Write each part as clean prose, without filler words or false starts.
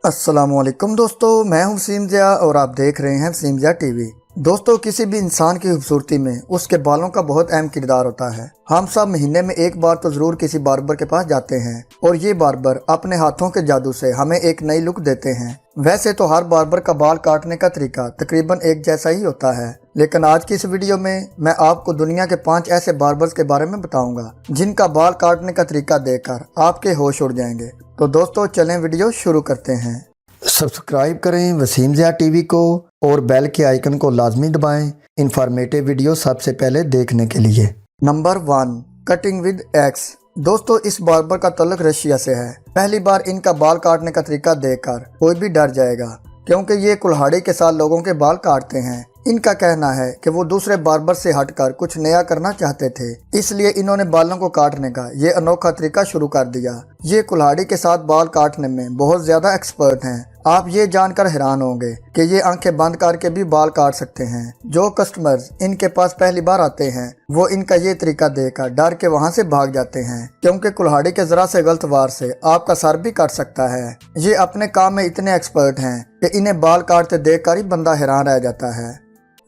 السلام علیکم دوستو، میں ہوں وسیم ضیاء اور آپ دیکھ رہے ہیں وسیم ضیاء ٹی وی۔ دوستو، کسی بھی انسان کی خوبصورتی میں اس کے بالوں کا بہت اہم کردار ہوتا ہے۔ ہم سب مہینے میں ایک بار تو ضرور کسی باربر کے پاس جاتے ہیں اور یہ باربر اپنے ہاتھوں کے جادو سے ہمیں ایک نئی لک دیتے ہیں۔ ویسے تو ہر باربر کا بال کاٹنے کا طریقہ تقریباً ایک جیسا ہی ہوتا ہے، لیکن آج کی اس ویڈیو میں آپ کو دنیا کے 5 ایسے باربرز کے بارے میں بتاؤں گا جن کا بال کاٹنے کا طریقہ دیکھ کر آپ کے ہوش اڑ جائیں گے۔ تو دوستو چلیں ویڈیو شروع کرتے ہیں۔ سبسکرائب کریں وسیم ضیاء ٹی وی کو اور بیل کے آئیکن کو لازمی دبائیں انفارمیٹو ویڈیو سب سے پہلے دیکھنے کے لیے۔ Number 1، cutting with x. دوستو، اس باربر کا تعلق رشیا سے ہے۔ پہلی بار ان کا بال کاٹنے کا طریقہ دیکھ کر کوئی بھی ڈر جائے گا، کیونکہ یہ کلہاڑی کے ساتھ لوگوں کے بال کاٹتے ہیں۔ ان کا کہنا ہے کہ وہ دوسرے باربر سے ہٹ کر کچھ نیا کرنا چاہتے تھے، اس لیے انہوں نے بالوں کو کاٹنے کا یہ انوکھا طریقہ شروع کر دیا۔ یہ کلہاڑی کے ساتھ بال کاٹنے میں بہت زیادہ ایکسپرٹ ہیں۔ آپ یہ جان کر حیران ہوں گے کہ یہ آنکھیں بند کر کے بھی بال کاٹ سکتے ہیں۔ جو کسٹمرز ان کے پاس پہلی بار آتے ہیں وہ ان کا یہ طریقہ دیکھ کر ڈر کے وہاں سے بھاگ جاتے ہیں، کیونکہ کلہاڑی کے ذرا سے غلط وار سے آپ کا سر بھی کٹ سکتا ہے۔ یہ اپنے کام میں اتنے ایکسپرٹ ہیں کہ انہیں بال کاٹتے دیکھ کر ہی بندہ حیران رہ جاتا ہے۔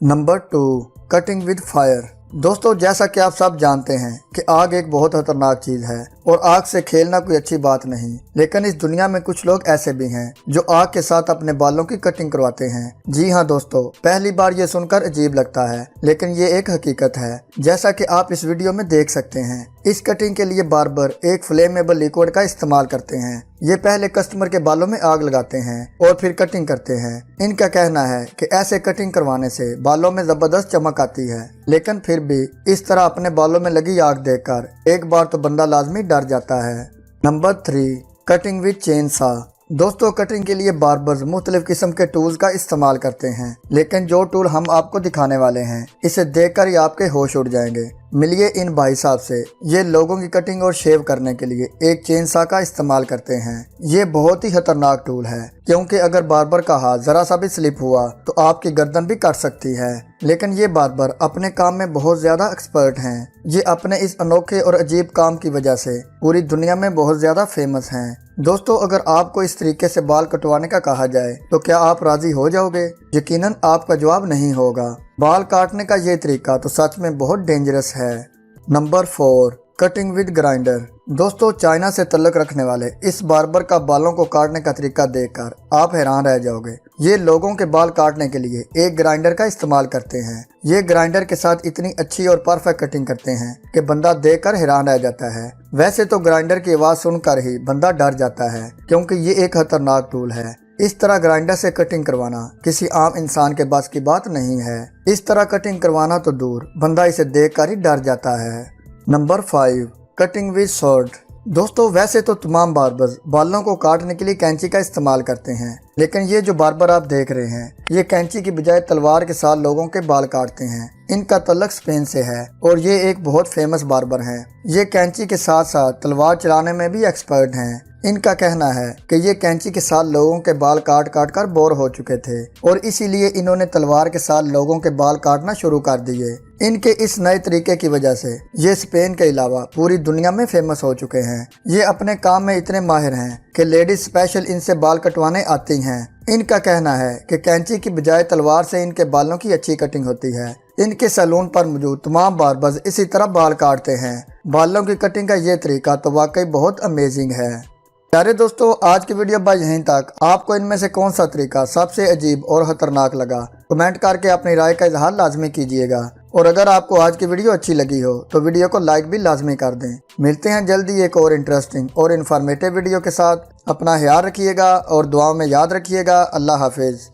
Number 2، cutting with fire. دوستو، جیسا کہ آپ سب جانتے ہیں کہ آگ ایک بہت خطرناک چیز ہے اور آگ سے کھیلنا کوئی اچھی بات نہیں، لیکن اس دنیا میں کچھ لوگ ایسے بھی ہیں جو آگ کے ساتھ اپنے بالوں کی کٹنگ کرواتے ہیں۔ جی ہاں دوستو، پہلی بار یہ سن کر عجیب لگتا ہے، لیکن یہ ایک حقیقت ہے، جیسا کہ آپ اس ویڈیو میں دیکھ سکتے ہیں۔ اس کٹنگ کے لیے باربر ایک فلیمیبل لیکوڈ کا استعمال کرتے ہیں۔ یہ پہلے کسٹمر کے بالوں میں آگ لگاتے ہیں اور پھر کٹنگ کرتے ہیں۔ ان کا کہنا ہے کہ ایسے کٹنگ کروانے سے بالوں میں زبردست چمک آتی ہے، لیکن پھر بھی اس طرح اپنے بالوں میں لگی آگ دیکھ کر ایک بار تو بندہ لازمی ڈر جاتا ہے۔ نمبر 3، کٹنگ وتھ چین سا۔ دوستو، کٹنگ کے لیے باربرز مختلف قسم کے ٹولز کا استعمال کرتے ہیں، لیکن جو ٹول ہم آپ کو دکھانے والے ہیں اسے دیکھ کر ہی آپ کے ہوش اڑ جائیں گے۔ ملیے ان بھائی صاحب سے۔ یہ لوگوں کی کٹنگ اور شیو کرنے کے لیے ایک چین سا کا استعمال کرتے ہیں۔ یہ بہت ہی خطرناک ٹول ہے، کیونکہ اگر باربر کا ہاتھ ذرا سا بھی سلپ ہوا تو آپ کی گردن بھی کٹ سکتی ہے، لیکن یہ باربر اپنے کام میں بہت زیادہ ایکسپرٹ ہیں۔ یہ اپنے اس انوکھے اور عجیب کام کی وجہ سے پوری دنیا میں بہت زیادہ فیمس ہیں۔ دوستو، اگر آپ کو اس طریقے سے بال کٹوانے کا کہا جائے تو کیا آپ راضی ہو جاؤ گے؟ یقیناً آپ کا جواب نہیں ہوگا۔ بال کاٹنے کا یہ طریقہ تو سچ میں بہت ڈینجرس ہے۔ Number 4، cutting with grinder. دوستو، چائنا سے تعلق رکھنے والے اس باربر کا بالوں کو کاٹنے کا طریقہ دیکھ کر آپ حیران رہ جاؤ گے۔ یہ لوگوں کے بال کاٹنے کے لیے ایک گرائنڈر کا استعمال کرتے ہیں۔ یہ گرائنڈر کے ساتھ اتنی اچھی اور پرفیکٹ کٹنگ کرتے ہیں کہ بندہ دیکھ کر حیران رہ جاتا ہے۔ ویسے تو گرائنڈر کی آواز سن کر ہی بندہ ڈر جاتا ہے، کیونکہ یہ ایک خطرناک ٹول ہے۔ اس طرح گرائنڈر سے کٹنگ کروانا کسی عام انسان کے بس کی بات نہیں ہے۔ اس طرح کٹنگ کروانا تو دور، بندہ اسے دیکھ کر ہی ڈر جاتا ہے۔ Number 5، cutting with sword. دوستو، ویسے تو تمام باربرز بالوں کو کاٹنے کے لیے کینچی کا استعمال کرتے ہیں، لیکن یہ جو باربر آپ دیکھ رہے ہیں یہ کینچی کی بجائے تلوار کے ساتھ لوگوں کے بال کاٹتے ہیں۔ ان کا تعلق اسپین سے ہے اور یہ ایک بہت فیمس باربر ہیں۔ یہ کینچی کے ساتھ ساتھ تلوار چلانے میں بھی ایکسپرٹ ہیں۔ ان کا کہنا ہے کہ یہ کینچی کے ساتھ لوگوں کے بال کاٹ کاٹ کر بور ہو چکے تھے اور اسی لیے انہوں نے تلوار کے ساتھ لوگوں کے بال کاٹنا شروع کر دیے۔ ان کے اس نئے طریقے کی وجہ سے یہ اسپین کے علاوہ پوری دنیا میں فیمس ہو چکے ہیں۔ یہ اپنے کام میں اتنے ماہر ہیں کہ لیڈیز اسپیشل ان سے بال کٹوانے آتی ہیں۔ ان کا کہنا ہے کہ کینچی کی بجائے تلوار سے ان کے بالوں کی اچھی کٹنگ ہوتی ہے۔ ان کے سیلون پر موجود تمام باربرز اسی طرح بال کاٹتے ہیں۔ بالوں کی کٹنگ کا یہ طریقہ تو واقعی بہت امیزنگ ہے۔ پیارے دوستو، آج کی ویڈیو بس یہیں تک۔ آپ کو ان میں سے کون سا طریقہ سب سے عجیب اور خطرناک لگا؟ کمنٹ کر کے اپنی رائے کا اظہار لازمی کیجیے گا، اور اگر آپ کو آج کی ویڈیو اچھی لگی ہو تو ویڈیو کو لائک بھی لازمی کر دیں۔ ملتے ہیں جلدی ایک اور انٹرسٹنگ اور انفارمیٹیو ویڈیو کے ساتھ۔ اپنا خیال رکھیے گا اور دعاؤں میں یاد رکھیے گا۔ اللہ حافظ۔